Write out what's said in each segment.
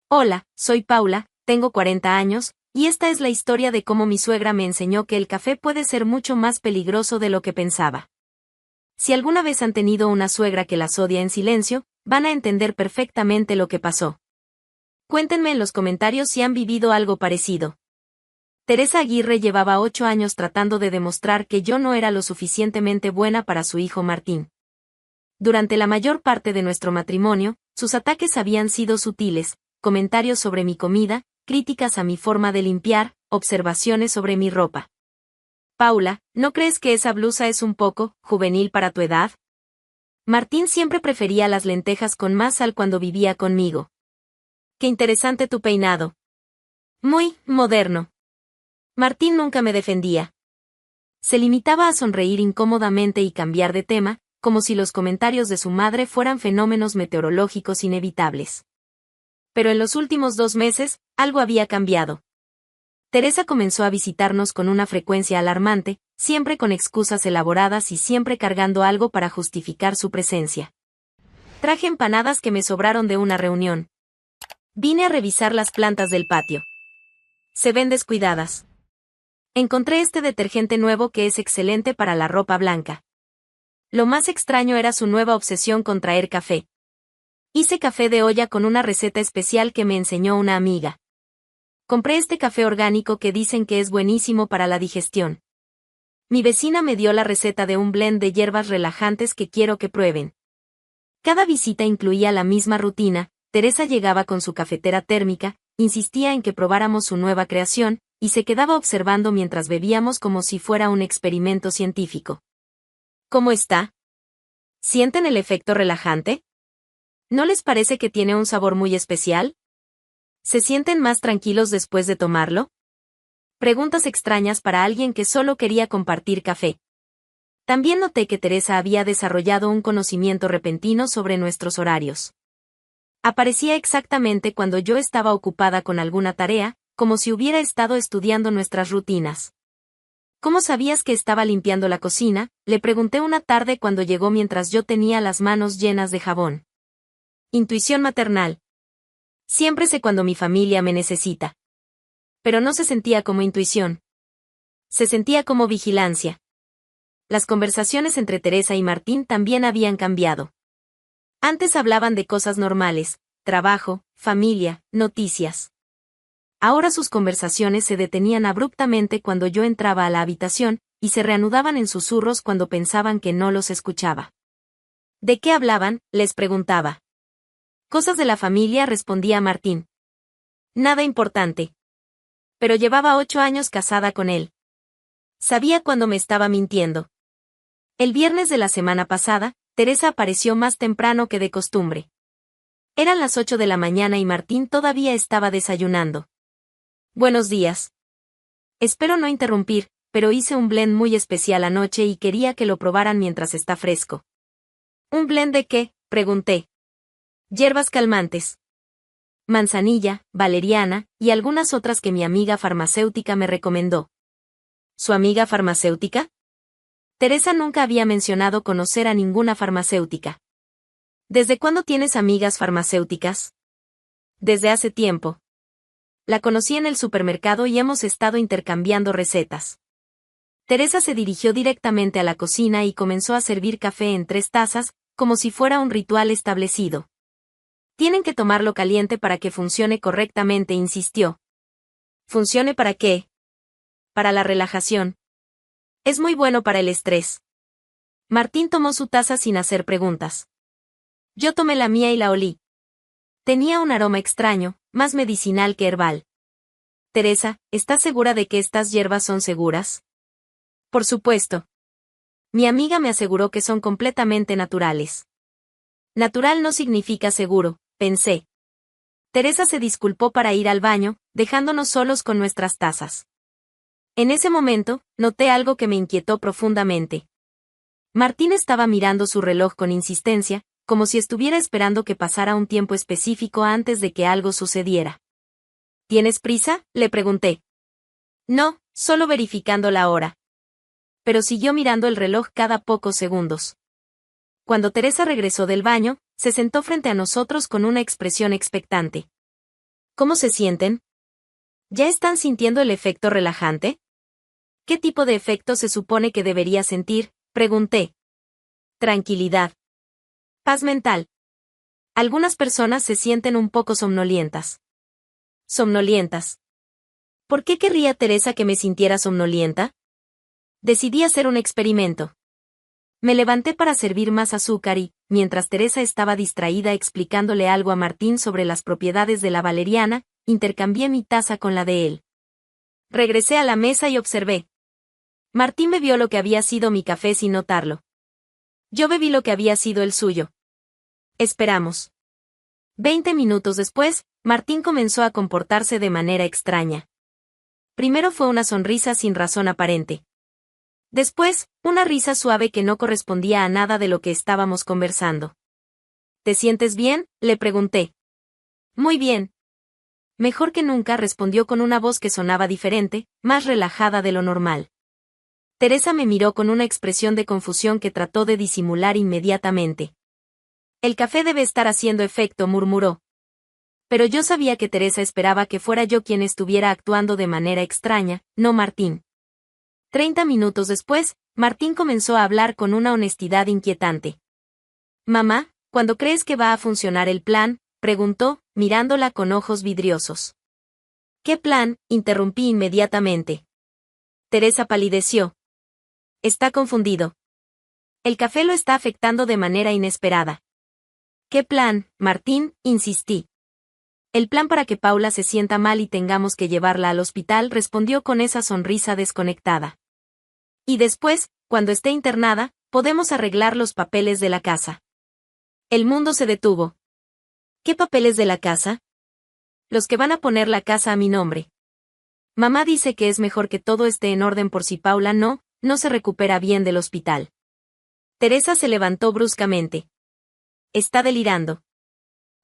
Hola, soy Paula, tengo 40 años, y esta es la historia de cómo mi suegra me enseñó que el café puede ser mucho más peligroso de lo que pensaba. Si alguna vez han tenido una suegra que las odia en silencio, van a entender perfectamente lo que pasó. Cuéntenme en los comentarios si han vivido algo parecido. Teresa Aguirre llevaba 8 años tratando de demostrar que yo no era lo suficientemente buena para su hijo Martín. Durante la mayor parte de nuestro matrimonio, sus ataques habían sido sutiles: comentarios sobre mi comida, críticas a mi forma de limpiar, observaciones sobre mi ropa. Paula, ¿no crees que esa blusa es un poco juvenil para tu edad? Martín siempre prefería las lentejas con más sal cuando vivía conmigo. Qué interesante tu peinado. Muy moderno. Martín nunca me defendía. Se limitaba a sonreír incómodamente y cambiar de tema, como si los comentarios de su madre fueran fenómenos meteorológicos inevitables. Pero en los últimos 2 meses, algo había cambiado. Teresa comenzó a visitarnos con una frecuencia alarmante, siempre con excusas elaboradas y siempre cargando algo para justificar su presencia. Traje empanadas que me sobraron de una reunión. Vine a revisar las plantas del patio. Se ven descuidadas. Encontré este detergente nuevo que es excelente para la ropa blanca. Lo más extraño era su nueva obsesión con traer café. Hice café de olla con una receta especial que me enseñó una amiga. Compré este café orgánico que dicen que es buenísimo para la digestión. Mi vecina me dio la receta de un blend de hierbas relajantes que quiero que prueben. Cada visita incluía la misma rutina. Teresa llegaba con su cafetera térmica, insistía en que probáramos su nueva creación, y se quedaba observando mientras bebíamos como si fuera un experimento científico. ¿Cómo está? ¿Sienten el efecto relajante? ¿No les parece que tiene un sabor muy especial? ¿Se sienten más tranquilos después de tomarlo? Preguntas extrañas para alguien que solo quería compartir café. También noté que Teresa había desarrollado un conocimiento repentino sobre nuestros horarios. Aparecía exactamente cuando yo estaba ocupada con alguna tarea, como si hubiera estado estudiando nuestras rutinas. ¿Cómo sabías que estaba limpiando la cocina?, le pregunté una tarde cuando llegó mientras yo tenía las manos llenas de jabón. Intuición maternal. Siempre sé cuando mi familia me necesita. Pero no se sentía como intuición. Se sentía como vigilancia. Las conversaciones entre Teresa y Martín también habían cambiado. Antes hablaban de cosas normales: trabajo, familia, noticias. Ahora sus conversaciones se detenían abruptamente cuando yo entraba a la habitación, y se reanudaban en susurros cuando pensaban que no los escuchaba. ¿De qué hablaban?, les preguntaba. Cosas de la familia, respondía Martín. Nada importante. Pero llevaba 8 años casada con él. Sabía cuando me estaba mintiendo. El viernes de la semana pasada, Teresa apareció más temprano que de costumbre. Eran las 8 de la mañana y Martín todavía estaba desayunando. Buenos días. Espero no interrumpir, pero hice un blend muy especial anoche y quería que lo probaran mientras está fresco. ¿Un blend de qué?, pregunté. Hierbas calmantes. Manzanilla, valeriana, y algunas otras que mi amiga farmacéutica me recomendó. ¿Su amiga farmacéutica? Teresa nunca había mencionado conocer a ninguna farmacéutica. ¿Desde cuándo tienes amigas farmacéuticas? Desde hace tiempo. La conocí en el supermercado y hemos estado intercambiando recetas. Teresa se dirigió directamente a la cocina y comenzó a servir café en 3 tazas, como si fuera un ritual establecido. Tienen que tomarlo caliente para que funcione correctamente, insistió. ¿Funcione para qué? Para la relajación. Es muy bueno para el estrés. Martín tomó su taza sin hacer preguntas. Yo tomé la mía y la olí. Tenía un aroma extraño, más medicinal que herbal. Teresa, ¿estás segura de que estas hierbas son seguras? Por supuesto. Mi amiga me aseguró que son completamente naturales. Natural no significa seguro, pensé. Teresa se disculpó para ir al baño, dejándonos solos con nuestras tazas. En ese momento, noté algo que me inquietó profundamente. Martín estaba mirando su reloj con insistencia, como si estuviera esperando que pasara un tiempo específico antes de que algo sucediera. ¿Tienes prisa?, le pregunté. No, solo verificando la hora. Pero siguió mirando el reloj cada pocos segundos. Cuando Teresa regresó del baño, se sentó frente a nosotros con una expresión expectante. ¿Cómo se sienten? ¿Ya están sintiendo el efecto relajante? ¿Qué tipo de efecto se supone que debería sentir? Pregunté. Tranquilidad. Paz mental. Algunas personas se sienten un poco somnolientas. Somnolientas. ¿Por qué querría Teresa que me sintiera somnolienta? Decidí hacer un experimento. Me levanté para servir más azúcar y, mientras Teresa estaba distraída explicándole algo a Martín sobre las propiedades de la valeriana, intercambié mi taza con la de él. Regresé a la mesa y observé. Martín bebió lo que había sido mi café sin notarlo. Yo bebí lo que había sido el suyo. Esperamos. 20 minutos después, Martín comenzó a comportarse de manera extraña. Primero fue una sonrisa sin razón aparente. Después, una risa suave que no correspondía a nada de lo que estábamos conversando. ¿Te sientes bien?, le pregunté. Muy bien. Mejor que nunca, respondió con una voz que sonaba diferente, más relajada de lo normal. Teresa me miró con una expresión de confusión que trató de disimular inmediatamente. El café debe estar haciendo efecto, murmuró. Pero yo sabía que Teresa esperaba que fuera yo quien estuviera actuando de manera extraña, no Martín. 30 minutos después, Martín comenzó a hablar con una honestidad inquietante. Mamá, ¿cuándo crees que va a funcionar el plan?, preguntó, mirándola con ojos vidriosos. ¿Qué plan?, interrumpí inmediatamente. Teresa palideció. Está confundido. El café lo está afectando de manera inesperada. ¿Qué plan, Martín?, insistí. El plan para que Paula se sienta mal y tengamos que llevarla al hospital, respondió con esa sonrisa desconectada. Y después, cuando esté internada, podemos arreglar los papeles de la casa. El mundo se detuvo. ¿Qué papeles de la casa? Los que van a poner la casa a mi nombre. Mamá dice que es mejor que todo esté en orden por si Paula no se recupera bien del hospital. Teresa se levantó bruscamente. Está delirando.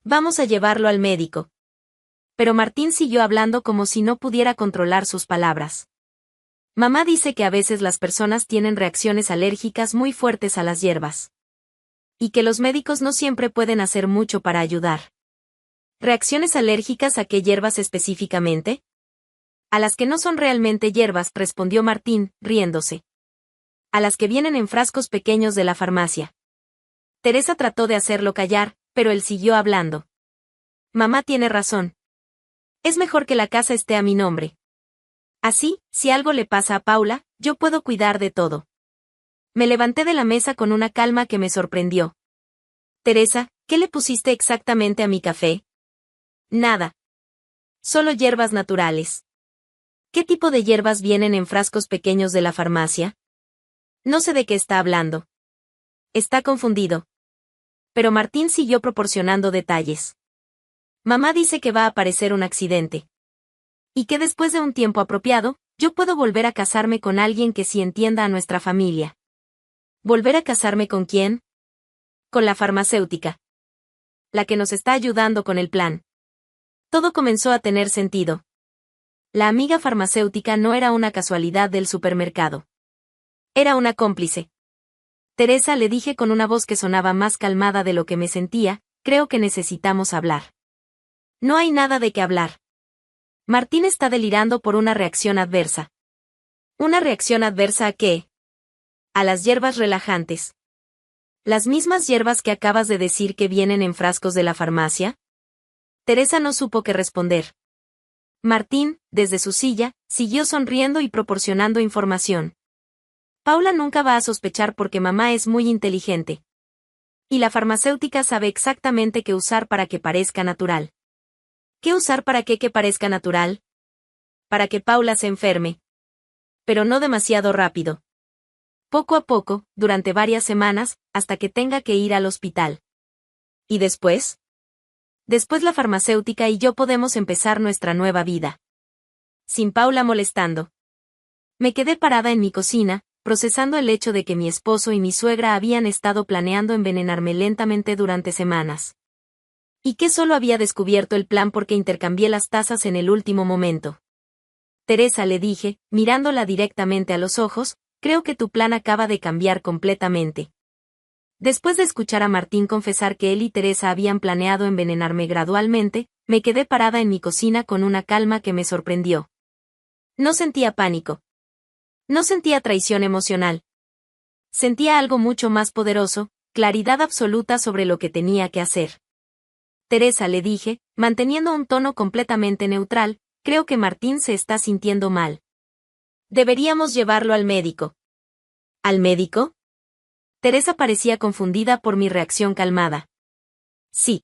Vamos a llevarlo al médico. Pero Martín siguió hablando como si no pudiera controlar sus palabras. Mamá dice que a veces las personas tienen reacciones alérgicas muy fuertes a las hierbas. Y que los médicos no siempre pueden hacer mucho para ayudar. ¿Reacciones alérgicas a qué hierbas específicamente? A las que no son realmente hierbas, respondió Martín, riéndose. A las que vienen en frascos pequeños de la farmacia. Teresa trató de hacerlo callar, pero él siguió hablando. Mamá tiene razón. Es mejor que la casa esté a mi nombre. Así, si algo le pasa a Paula, yo puedo cuidar de todo. Me levanté de la mesa con una calma que me sorprendió. Teresa, ¿qué le pusiste exactamente a mi café? Nada. Solo hierbas naturales. ¿Qué tipo de hierbas vienen en frascos pequeños de la farmacia? No sé de qué está hablando. Está confundido. Pero Martín siguió proporcionando detalles. Mamá dice que va a aparecer un accidente. Y que después de un tiempo apropiado, yo puedo volver a casarme con alguien que sí entienda a nuestra familia. ¿Volver a casarme con quién? Con la farmacéutica. La que nos está ayudando con el plan. Todo comenzó a tener sentido. La amiga farmacéutica no era una casualidad del supermercado. Era una cómplice. Teresa, le dije con una voz que sonaba más calmada de lo que me sentía, creo que necesitamos hablar. No hay nada de qué hablar. Martín está delirando por una reacción adversa. ¿Una reacción adversa a qué? A las hierbas relajantes. ¿Las mismas hierbas que acabas de decir que vienen en frascos de la farmacia? Teresa no supo qué responder. Martín, desde su silla, siguió sonriendo y proporcionando información. Paula nunca va a sospechar porque mamá es muy inteligente. Y la farmacéutica sabe exactamente qué usar para que parezca natural. ¿Qué usar para que parezca natural? Para que Paula se enferme. Pero no demasiado rápido. Poco a poco, durante varias semanas, hasta que tenga que ir al hospital. ¿Y después? Después la farmacéutica y yo podemos empezar nuestra nueva vida. Sin Paula molestando. Me quedé parada en mi cocina, procesando el hecho de que mi esposo y mi suegra habían estado planeando envenenarme lentamente durante semanas. Y que solo había descubierto el plan porque intercambié las tazas en el último momento. Teresa, le dije, mirándola directamente a los ojos, creo que tu plan acaba de cambiar completamente. Después de escuchar a Martín confesar que él y Teresa habían planeado envenenarme gradualmente, me quedé parada en mi cocina con una calma que me sorprendió. No sentía pánico. No sentía traición emocional. Sentía algo mucho más poderoso, claridad absoluta sobre lo que tenía que hacer. Teresa, le dije, manteniendo un tono completamente neutral, creo que Martín se está sintiendo mal. Deberíamos llevarlo al médico. ¿Al médico? Teresa parecía confundida por mi reacción calmada. Sí.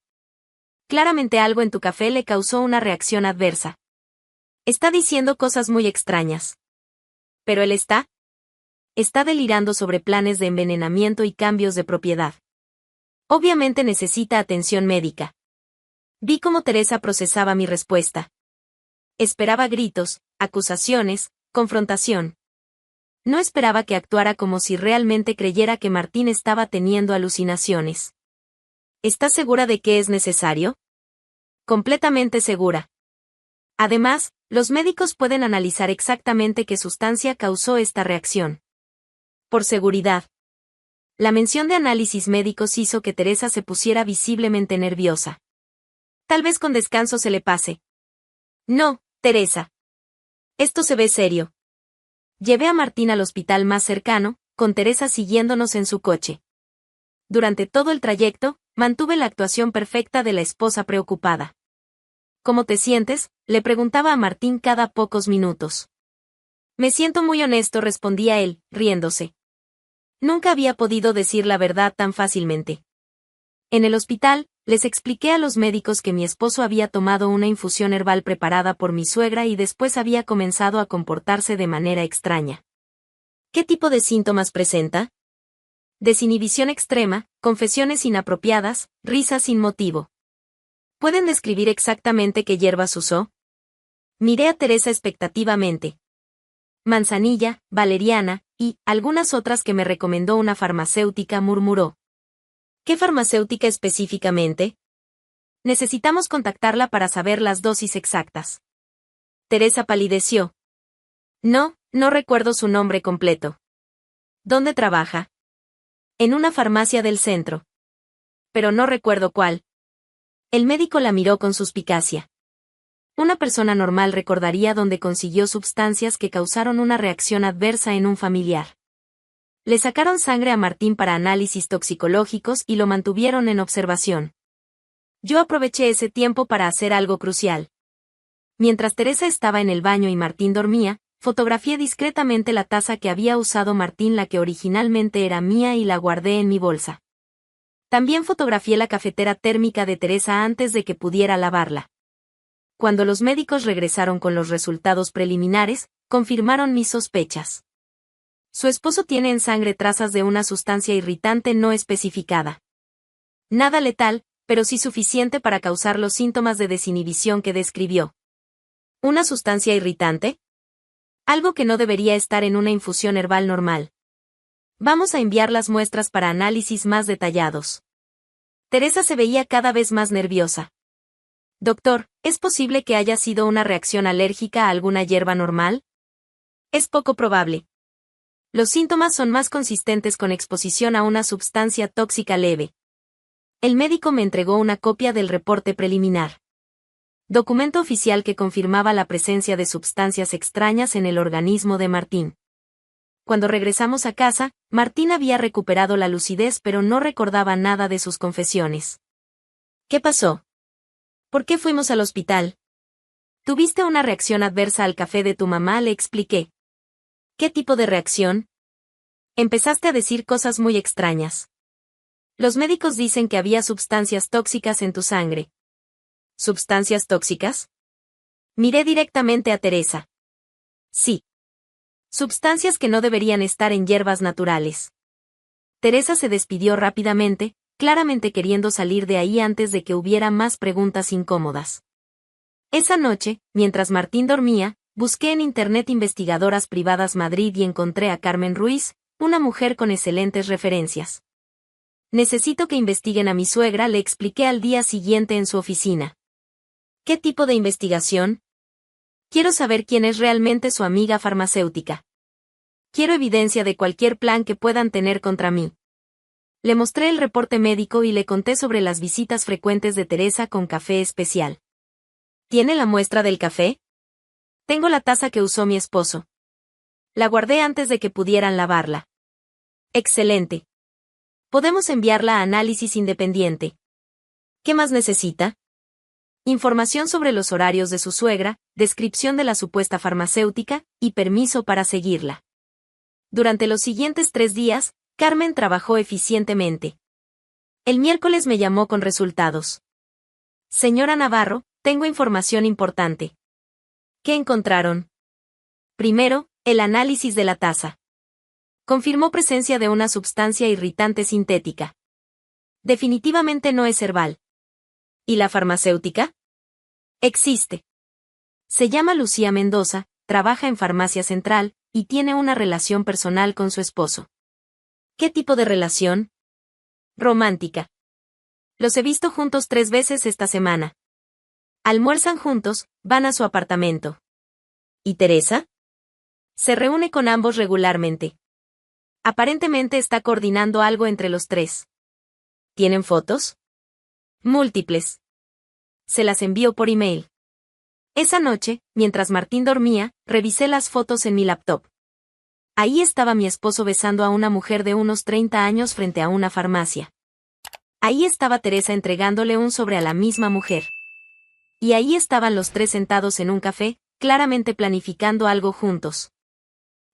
Claramente algo en tu café le causó una reacción adversa. Está diciendo cosas muy extrañas. ¿Pero él está? Está delirando sobre planes de envenenamiento y cambios de propiedad. Obviamente necesita atención médica. Vi cómo Teresa procesaba mi respuesta. Esperaba gritos, acusaciones, confrontación. No esperaba que actuara como si realmente creyera que Martín estaba teniendo alucinaciones. ¿Estás segura de que es necesario? Completamente segura. Además, los médicos pueden analizar exactamente qué sustancia causó esta reacción. Por seguridad. La mención de análisis médicos hizo que Teresa se pusiera visiblemente nerviosa. Tal vez con descanso se le pase. No, Teresa. Esto se ve serio. Llevé a Martín al hospital más cercano, con Teresa siguiéndonos en su coche. Durante todo el trayecto, mantuve la actuación perfecta de la esposa preocupada. ¿Cómo te sientes?, le preguntaba a Martín cada pocos minutos. Me siento muy honesto, respondía él, riéndose. Nunca había podido decir la verdad tan fácilmente. En el hospital, les expliqué a los médicos que mi esposo había tomado una infusión herbal preparada por mi suegra y después había comenzado a comportarse de manera extraña. ¿Qué tipo de síntomas presenta? Desinhibición extrema, confesiones inapropiadas, risas sin motivo. ¿Pueden describir exactamente qué hierbas usó? Miré a Teresa expectativamente. Manzanilla, valeriana, y algunas otras que me recomendó una farmacéutica, murmuró. ¿Qué farmacéutica específicamente? Necesitamos contactarla para saber las dosis exactas. Teresa palideció. No recuerdo su nombre completo. ¿Dónde trabaja? En una farmacia del centro. Pero no recuerdo cuál. El médico la miró con suspicacia. Una persona normal recordaría dónde consiguió sustancias que causaron una reacción adversa en un familiar. Le sacaron sangre a Martín para análisis toxicológicos y lo mantuvieron en observación. Yo aproveché ese tiempo para hacer algo crucial. Mientras Teresa estaba en el baño y Martín dormía, fotografié discretamente la taza que había usado Martín, la que originalmente era mía, y la guardé en mi bolsa. También fotografié la cafetera térmica de Teresa antes de que pudiera lavarla. Cuando los médicos regresaron con los resultados preliminares, confirmaron mis sospechas. Su esposo tiene en sangre trazas de una sustancia irritante no especificada. Nada letal, pero sí suficiente para causar los síntomas de desinhibición que describió. ¿Una sustancia irritante? Algo que no debería estar en una infusión herbal normal. Vamos a enviar las muestras para análisis más detallados. Teresa se veía cada vez más nerviosa. Doctor, ¿es posible que haya sido una reacción alérgica a alguna hierba normal? Es poco probable. Los síntomas son más consistentes con exposición a una sustancia tóxica leve. El médico me entregó una copia del reporte preliminar. Documento oficial que confirmaba la presencia de sustancias extrañas en el organismo de Martín. Cuando regresamos a casa, Martín había recuperado la lucidez, pero no recordaba nada de sus confesiones. ¿Qué pasó? ¿Por qué fuimos al hospital? Tuviste una reacción adversa al café de tu mamá, le expliqué. ¿Qué tipo de reacción? Empezaste a decir cosas muy extrañas. Los médicos dicen que había sustancias tóxicas en tu sangre. ¿Sustancias tóxicas? Miré directamente a Teresa. Sí. Sustancias que no deberían estar en hierbas naturales. Teresa se despidió rápidamente, claramente queriendo salir de ahí antes de que hubiera más preguntas incómodas. Esa noche, mientras Martín dormía, busqué en Internet investigadoras privadas Madrid y encontré a Carmen Ruiz, una mujer con excelentes referencias. Necesito que investiguen a mi suegra, le expliqué al día siguiente en su oficina. ¿Qué tipo de investigación? Quiero saber quién es realmente su amiga farmacéutica. Quiero evidencia de cualquier plan que puedan tener contra mí. Le mostré el reporte médico y le conté sobre las visitas frecuentes de Teresa con café especial. ¿Tiene la muestra del café? Tengo la taza que usó mi esposo. La guardé antes de que pudieran lavarla. Excelente. Podemos enviarla a análisis independiente. ¿Qué más necesita? Información sobre los horarios de su suegra, descripción de la supuesta farmacéutica, y permiso para seguirla. Durante los siguientes 3 días, Carmen trabajó eficientemente. El miércoles me llamó con resultados. Señora Navarro, tengo información importante. ¿Qué encontraron? Primero, el análisis de la taza. Confirmó presencia de una sustancia irritante sintética. Definitivamente no es herbal. ¿Y la farmacéutica? Existe. Se llama Lucía Mendoza, trabaja en Farmacia Central, y tiene una relación personal con su esposo. ¿Qué tipo de relación? Romántica. Los he visto juntos 3 veces esta semana. Almuerzan juntos, van a su apartamento. ¿Y Teresa? Se reúne con ambos regularmente. Aparentemente está coordinando algo entre los 3. ¿Tienen fotos? Múltiples. Se las envió por email. Esa noche, mientras Martín dormía, revisé las fotos en mi laptop. Ahí estaba mi esposo besando a una mujer de unos 30 años frente a una farmacia. Ahí estaba Teresa entregándole un sobre a la misma mujer. Y ahí estaban los 3 sentados en un café, claramente planificando algo juntos.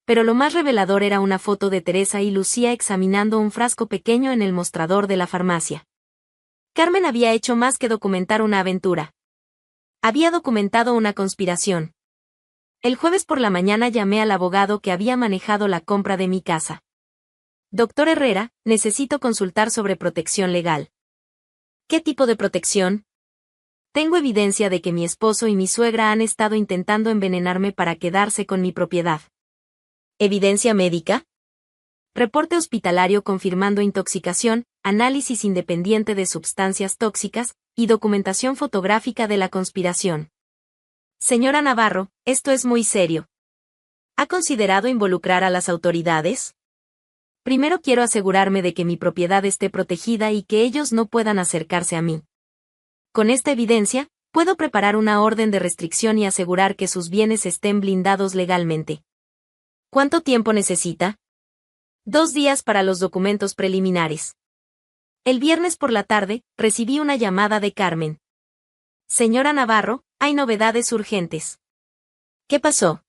Pero lo más revelador era una foto de Teresa y Lucía examinando un frasco pequeño en el mostrador de la farmacia. Carmen había hecho más que documentar una aventura. Había documentado una conspiración. El jueves por la mañana llamé al abogado que había manejado la compra de mi casa. Doctor Herrera, necesito consultar sobre protección legal. ¿Qué tipo de protección? Tengo evidencia de que mi esposo y mi suegra han estado intentando envenenarme para quedarse con mi propiedad. ¿Evidencia médica? Reporte hospitalario confirmando intoxicación, análisis independiente de sustancias tóxicas, y documentación fotográfica de la conspiración. Señora Navarro, esto es muy serio. ¿Ha considerado involucrar a las autoridades? Primero quiero asegurarme de que mi propiedad esté protegida y que ellos no puedan acercarse a mí. Con esta evidencia, puedo preparar una orden de restricción y asegurar que sus bienes estén blindados legalmente. ¿Cuánto tiempo necesita? 2 días para los documentos preliminares. El viernes por la tarde, recibí una llamada de Carmen. Señora Navarro, hay novedades urgentes. ¿Qué pasó?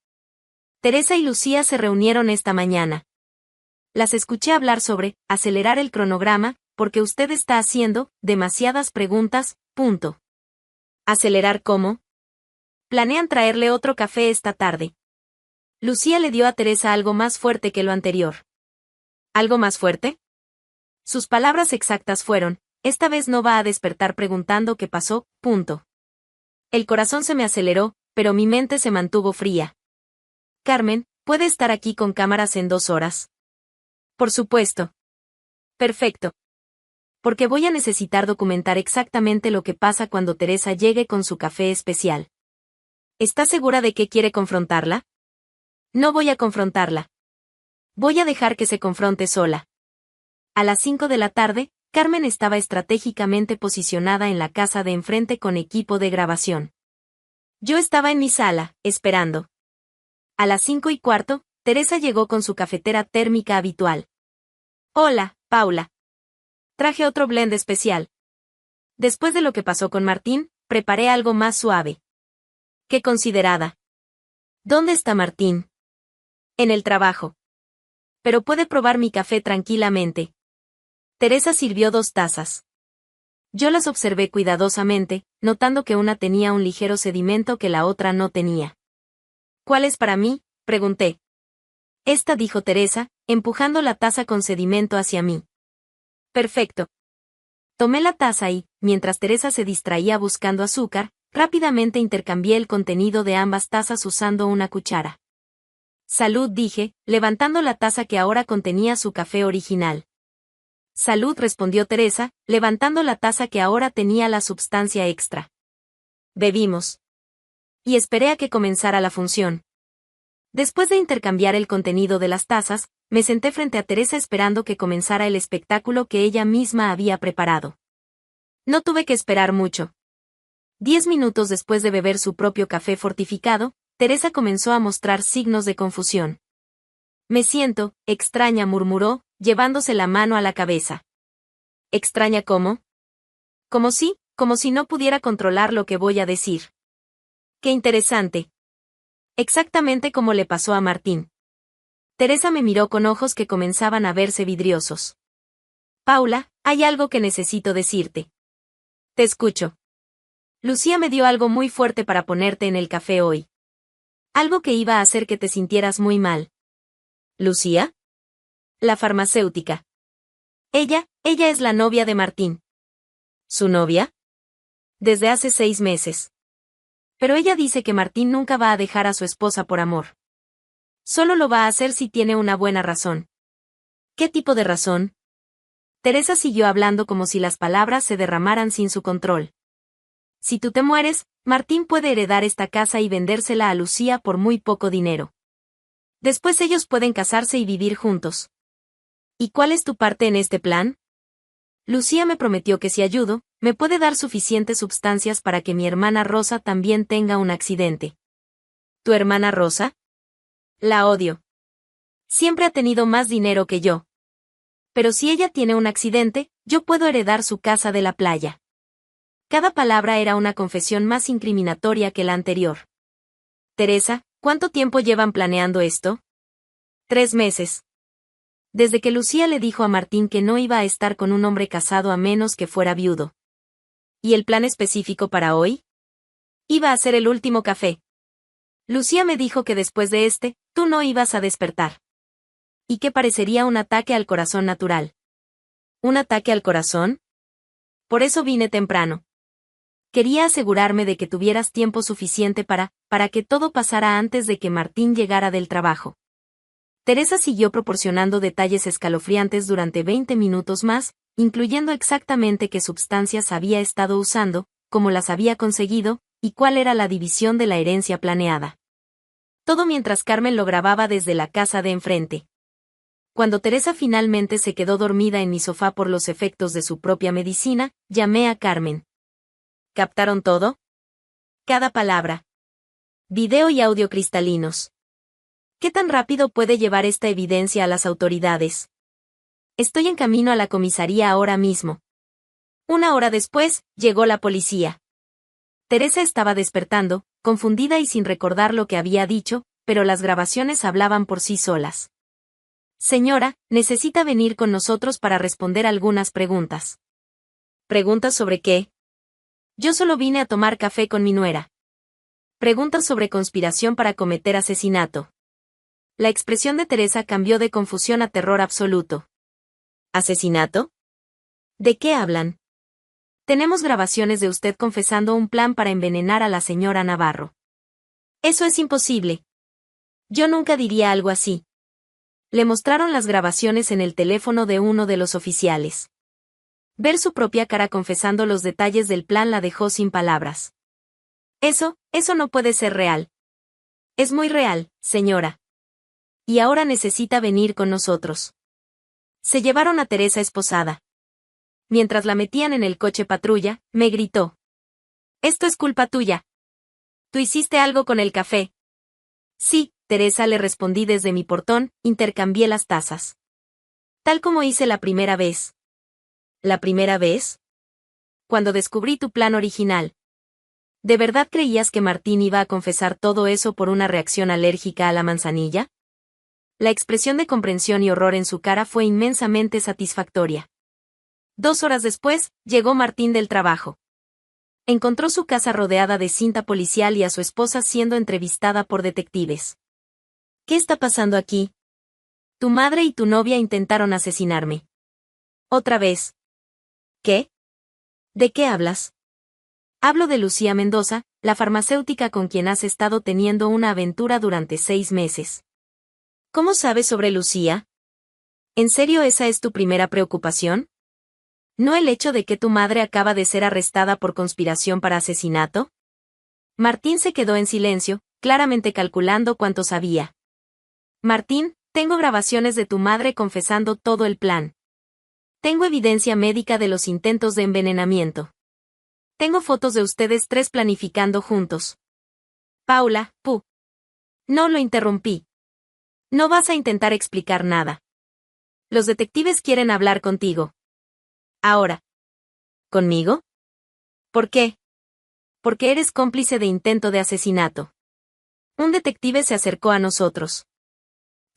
Teresa y Lucía se reunieron esta mañana. Las escuché hablar sobre acelerar el cronograma, porque usted está haciendo demasiadas preguntas, punto. ¿Acelerar cómo? Planean traerle otro café esta tarde. Lucía le dio a Teresa algo más fuerte que lo anterior. ¿Algo más fuerte? Sus palabras exactas fueron, esta vez no va a despertar preguntando qué pasó, punto. El corazón se me aceleró, pero mi mente se mantuvo fría. Carmen, ¿puede estar aquí con cámaras en 2 horas? Por supuesto. Perfecto. Porque voy a necesitar documentar exactamente lo que pasa cuando Teresa llegue con su café especial. ¿Está segura de que quiere confrontarla? No voy a confrontarla. Voy a dejar que se confronte sola. A las 5 de la tarde, Carmen estaba estratégicamente posicionada en la casa de enfrente con equipo de grabación. Yo estaba en mi sala, esperando. A las 5:15, Teresa llegó con su cafetera térmica habitual. Hola, Paula. Traje otro blend especial. Después de lo que pasó con Martín, preparé algo más suave. Qué considerada. ¿Dónde está Martín? En el trabajo. Pero puede probar mi café tranquilamente. Teresa sirvió 2 tazas. Yo las observé cuidadosamente, notando que una tenía un ligero sedimento que la otra no tenía. ¿Cuál es para mí?, pregunté. Esta, dijo Teresa, empujando la taza con sedimento hacia mí. Perfecto. Tomé la taza y, mientras Teresa se distraía buscando azúcar, rápidamente intercambié el contenido de ambas tazas usando una cuchara. Salud, dije, levantando la taza que ahora contenía su café original. Salud, respondió Teresa, levantando la taza que ahora tenía la sustancia extra. Bebimos. Y esperé a que comenzara la función. Después de intercambiar el contenido de las tazas, me senté frente a Teresa esperando que comenzara el espectáculo que ella misma había preparado. No tuve que esperar mucho. 10 minutos después de beber su propio café fortificado, Teresa comenzó a mostrar signos de confusión. Me siento, extraña, murmuró, llevándose la mano a la cabeza. ¿Extraña cómo? Como si no pudiera controlar lo que voy a decir. Qué interesante. Exactamente como le pasó a Martín. Teresa me miró con ojos que comenzaban a verse vidriosos. Paula, hay algo que necesito decirte. Te escucho. Lucía me dio algo muy fuerte para ponerte en el café hoy. Algo que iba a hacer que te sintieras muy mal. ¿Lucía? La farmacéutica. Ella es la novia de Martín. ¿Su novia? Desde hace 6 meses. Pero ella dice que Martín nunca va a dejar a su esposa por amor. Solo lo va a hacer si tiene una buena razón. ¿Qué tipo de razón? Teresa siguió hablando como si las palabras se derramaran sin su control. Si tú te mueres, Martín puede heredar esta casa y vendérsela a Lucía por muy poco dinero. Después ellos pueden casarse y vivir juntos. ¿Y cuál es tu parte en este plan? Lucía me prometió que si ayudo, me puede dar suficientes sustancias para que mi hermana Rosa también tenga un accidente. ¿Tu hermana Rosa? La odio. Siempre ha tenido más dinero que yo. Pero si ella tiene un accidente, yo puedo heredar su casa de la playa. Cada palabra era una confesión más incriminatoria que la anterior. Teresa, ¿cuánto tiempo llevan planeando esto? 3 meses. Desde que Lucía le dijo a Martín que no iba a estar con un hombre casado a menos que fuera viudo. ¿Y el plan específico para hoy? Iba a ser el último café. Lucía me dijo que después de tú no ibas a despertar. Y que parecería un ataque al corazón natural. ¿Un ataque al corazón? Por eso vine temprano. Quería asegurarme de que tuvieras tiempo suficiente para que todo pasara antes de que Martín llegara del trabajo. Teresa siguió proporcionando detalles escalofriantes durante 20 minutos más, incluyendo exactamente qué sustancias había estado usando, cómo las había conseguido, y cuál era la división de la herencia planeada. Todo mientras Carmen lo grababa desde la casa de enfrente. Cuando Teresa finalmente se quedó dormida en mi sofá por los efectos de su propia medicina, llamé a Carmen. ¿Captaron todo? Cada palabra. Video y audio cristalinos. ¿Qué tan rápido puede llevar esta evidencia a las autoridades? Estoy en camino a la comisaría ahora mismo. 1 hora después, llegó la policía. Teresa estaba despertando, confundida y sin recordar lo que había dicho, pero las grabaciones hablaban por sí solas. Señora, necesita venir con nosotros para responder algunas preguntas. ¿Preguntas sobre qué? Yo solo vine a tomar café con mi nuera. Preguntas sobre conspiración para cometer asesinato. La expresión de Teresa cambió de confusión a terror absoluto. ¿Asesinato? ¿De qué hablan? Tenemos grabaciones de usted confesando un plan para envenenar a la señora Navarro. Eso es imposible. Yo nunca diría algo así. Le mostraron las grabaciones en el teléfono de uno de los oficiales. Ver su propia cara confesando los detalles del plan la dejó sin palabras. Eso no puede ser real. Es muy real, señora. Y ahora necesita venir con nosotros. Se llevaron a Teresa esposada. Mientras la metían en el coche patrulla, me gritó. Esto es culpa tuya. Tú hiciste algo con el café. Sí, Teresa, le respondí desde mi portón, intercambié las tazas. Tal como hice la primera vez. ¿La primera vez? Cuando descubrí tu plan original. ¿De verdad creías que Martín iba a confesar todo eso por una reacción alérgica a la manzanilla? La expresión de comprensión y horror en su cara fue inmensamente satisfactoria. 2 horas después, llegó Martín del trabajo. Encontró su casa rodeada de cinta policial y a su esposa siendo entrevistada por detectives. ¿Qué está pasando aquí? Tu madre y tu novia intentaron asesinarme. ¿Otra vez? ¿Qué? ¿De qué hablas? Hablo de Lucía Mendoza, la farmacéutica con quien has estado teniendo una aventura durante 6 meses. ¿Cómo sabes sobre Lucía? ¿En serio esa es tu primera preocupación? ¿No el hecho de que tu madre acaba de ser arrestada por conspiración para asesinato? Martín se quedó en silencio, claramente calculando cuánto sabía. Martín, Tengo grabaciones de tu madre confesando todo el plan. Tengo evidencia médica de los intentos de envenenamiento. Tengo fotos de ustedes tres planificando juntos. Paula, No lo interrumpí. No vas a intentar explicar nada. Los detectives quieren hablar contigo. Ahora. ¿Conmigo? ¿Por qué? Porque eres cómplice de intento de asesinato. Un detective se acercó a nosotros.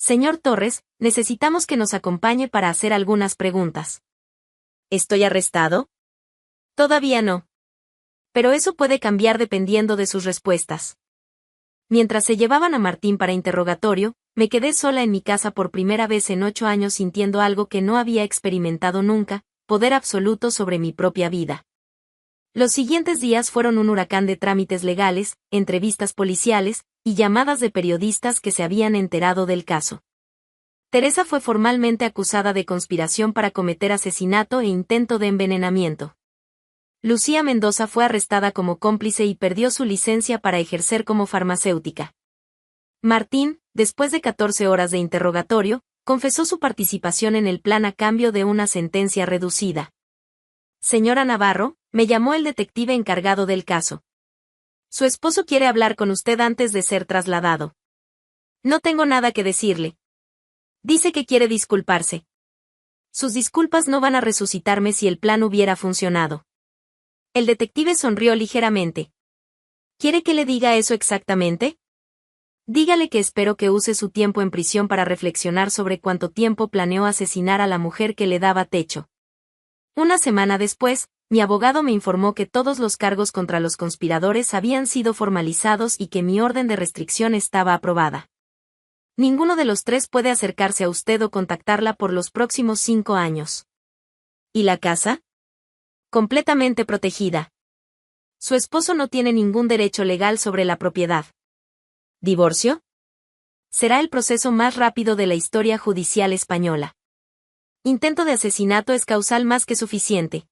Señor Torres, necesitamos que nos acompañe para hacer algunas preguntas. ¿Estoy arrestado? Todavía no. Pero eso puede cambiar dependiendo de sus respuestas. Mientras se llevaban a Martín para interrogatorio, me quedé sola en mi casa por primera vez en 8 años sintiendo algo que no había experimentado nunca, poder absoluto sobre mi propia vida. Los siguientes días fueron un huracán de trámites legales, entrevistas policiales, y llamadas de periodistas que se habían enterado del caso. Teresa fue formalmente acusada de conspiración para cometer asesinato e intento de envenenamiento. Lucía Mendoza fue arrestada como cómplice y perdió su licencia para ejercer como farmacéutica. Martín, después de 14 horas de interrogatorio, confesó su participación en el plan a cambio de una sentencia reducida. Señora Navarro, me llamó el detective encargado del caso. Su esposo quiere hablar con usted antes de ser trasladado. No tengo nada que decirle. Dice que quiere disculparse. Sus disculpas no van a resucitarme si el plan hubiera funcionado. El detective sonrió ligeramente. ¿Quiere que le diga eso exactamente? Dígale que espero que use su tiempo en prisión para reflexionar sobre cuánto tiempo planeó asesinar a la mujer que le daba techo. Una semana después, mi abogado me informó que todos los cargos contra los conspiradores habían sido formalizados y que mi orden de restricción estaba aprobada. Ninguno de los tres puede acercarse a usted o contactarla por los próximos 5 años. ¿Y la casa? Completamente protegida. Su esposo no tiene ningún derecho legal sobre la propiedad. ¿Divorcio? Será el proceso más rápido de la historia judicial española. Intento de asesinato es causal más que suficiente.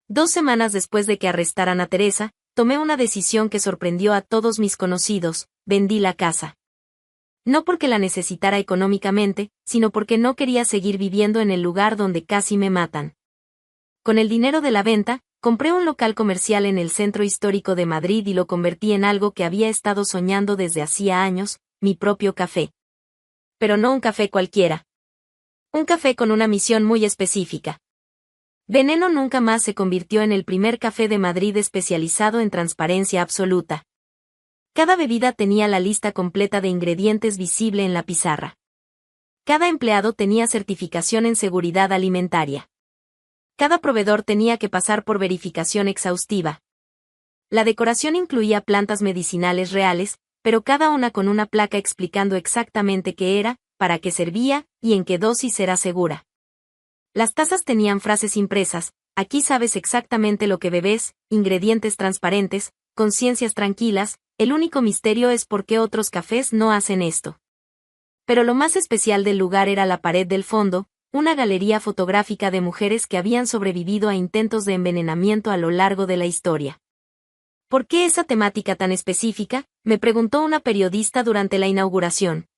2 semanas después de que arrestaran a Teresa, tomé una decisión que sorprendió a todos mis conocidos: vendí la casa. No porque la necesitara económicamente, sino porque no quería seguir viviendo en el lugar donde casi me matan. Con el dinero de la venta, compré un local comercial en el centro histórico de Madrid y lo convertí en algo que había estado soñando desde hacía años: mi propio café. Pero no un café cualquiera. Un café con una misión muy específica. Veneno nunca más se convirtió en el primer café de Madrid especializado en transparencia absoluta. Cada bebida tenía la lista completa de ingredientes visible en la pizarra. Cada empleado tenía certificación en seguridad alimentaria. Cada proveedor tenía que pasar por verificación exhaustiva. La decoración incluía plantas medicinales reales, pero cada una con una placa explicando exactamente qué era, para qué servía, y en qué dosis era segura. Las tazas tenían frases impresas: aquí sabes exactamente lo que bebes, ingredientes transparentes, conciencias tranquilas, el único misterio es por qué otros cafés no hacen esto. Pero lo más especial del lugar era la pared del fondo, una galería fotográfica de mujeres que habían sobrevivido a intentos de envenenamiento a lo largo de la historia. ¿Por qué esa temática tan específica?, me preguntó una periodista durante la inauguración.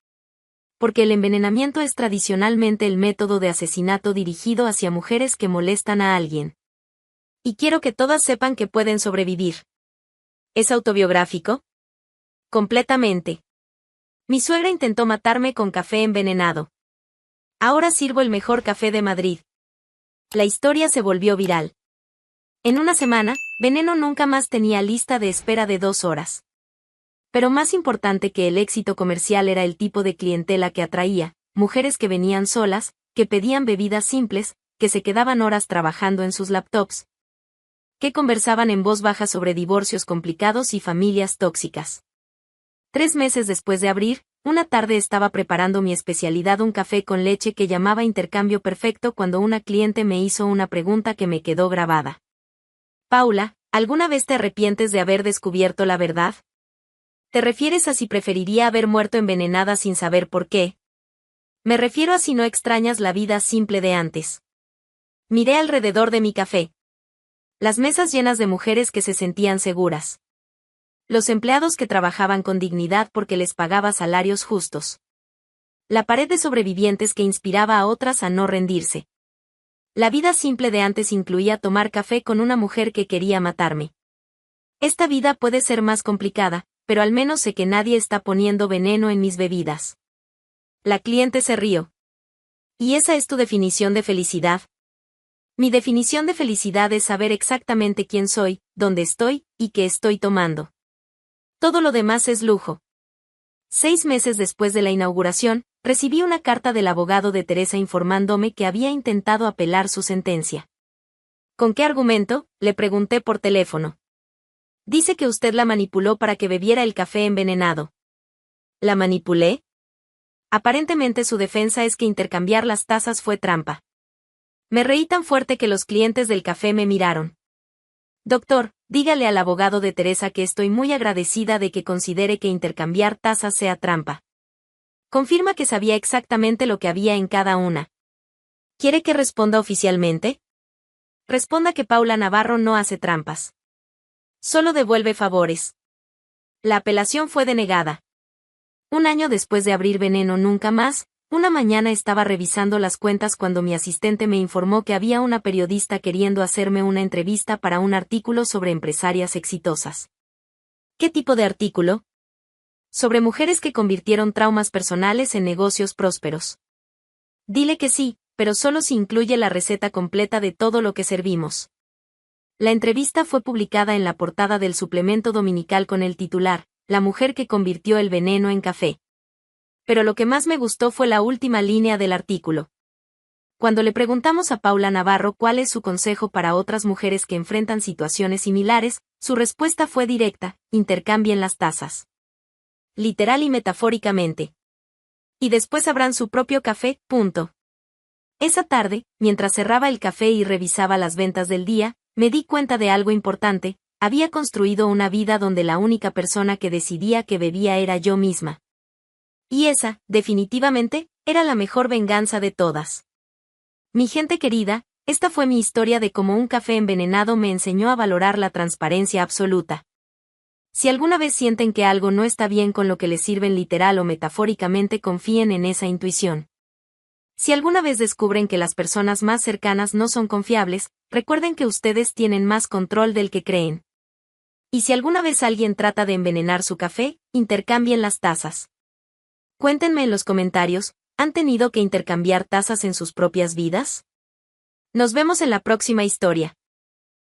Porque el envenenamiento es tradicionalmente el método de asesinato dirigido hacia mujeres que molestan a alguien. Y quiero que todas sepan que pueden sobrevivir. ¿Es autobiográfico? Completamente. Mi suegra intentó matarme con café envenenado. Ahora sirvo el mejor café de Madrid. La historia se volvió viral. En una semana, Veneno nunca más tenía lista de espera de 2 horas. Pero más importante que el éxito comercial era el tipo de clientela que atraía: mujeres que venían solas, que pedían bebidas simples, que se quedaban horas trabajando en sus laptops, que conversaban en voz baja sobre divorcios complicados y familias tóxicas. 3 meses después de abrir, una tarde estaba preparando mi especialidad, un café con leche que llamaba intercambio perfecto, cuando una cliente me hizo una pregunta que me quedó grabada. Paula, ¿alguna vez te arrepientes de haber descubierto la verdad? ¿Te refieres a si preferiría haber muerto envenenada sin saber por qué? Me refiero a si no extrañas la vida simple de antes. Miré alrededor de mi café. Las mesas llenas de mujeres que se sentían seguras. Los empleados que trabajaban con dignidad porque les pagaba salarios justos. La pared de sobrevivientes que inspiraba a otras a no rendirse. La vida simple de antes incluía tomar café con una mujer que quería matarme. Esta vida puede ser más complicada, pero al menos sé que nadie está poniendo veneno en mis bebidas. La cliente se rió. ¿Y esa es tu definición de felicidad? Mi definición de felicidad es saber exactamente quién soy, dónde estoy, y qué estoy tomando. Todo lo demás es lujo. 6 meses después de la inauguración, recibí una carta del abogado de Teresa informándome que había intentado apelar su sentencia. ¿Con qué argumento?, le pregunté por teléfono. Dice que usted la manipuló para que bebiera el café envenenado. ¿La manipulé? Aparentemente su defensa es que intercambiar las tazas fue trampa. Me reí tan fuerte que los clientes del café me miraron. Doctor, dígale al abogado de Teresa que estoy muy agradecida de que considere que intercambiar tazas sea trampa. Confirma que sabía exactamente lo que había en cada una. ¿Quiere que responda oficialmente? Responda que Paula Navarro no hace trampas. Solo devuelve favores. La apelación fue denegada. Un año después de abrir Veneno Nunca Más, una mañana estaba revisando las cuentas cuando mi asistente me informó que había una periodista queriendo hacerme una entrevista para un artículo sobre empresarias exitosas. ¿Qué tipo de artículo? Sobre mujeres que convirtieron traumas personales en negocios prósperos. Dile que sí, pero solo si incluye la receta completa de todo lo que servimos. La entrevista fue publicada en la portada del suplemento dominical con el titular, La mujer que convirtió el veneno en café. Pero lo que más me gustó fue la última línea del artículo. Cuando le preguntamos a Paula Navarro cuál es su consejo para otras mujeres que enfrentan situaciones similares, su respuesta fue directa: intercambien las tazas. Literal y metafóricamente. Y después habrán su propio café, punto. Esa tarde, mientras cerraba el café y revisaba las ventas del día, me di cuenta de algo importante: había construido una vida donde la única persona que decidía qué bebía era yo misma. Y esa, definitivamente, era la mejor venganza de todas. Mi gente querida, esta fue mi historia de cómo un café envenenado me enseñó a valorar la transparencia absoluta. Si alguna vez sienten que algo no está bien con lo que les sirven literal o metafóricamente, confíen en esa intuición. Si alguna vez descubren que las personas más cercanas no son confiables, recuerden que ustedes tienen más control del que creen. Y si alguna vez alguien trata de envenenar su café, intercambien las tazas. Cuéntenme en los comentarios, ¿han tenido que intercambiar tazas en sus propias vidas? Nos vemos en la próxima historia.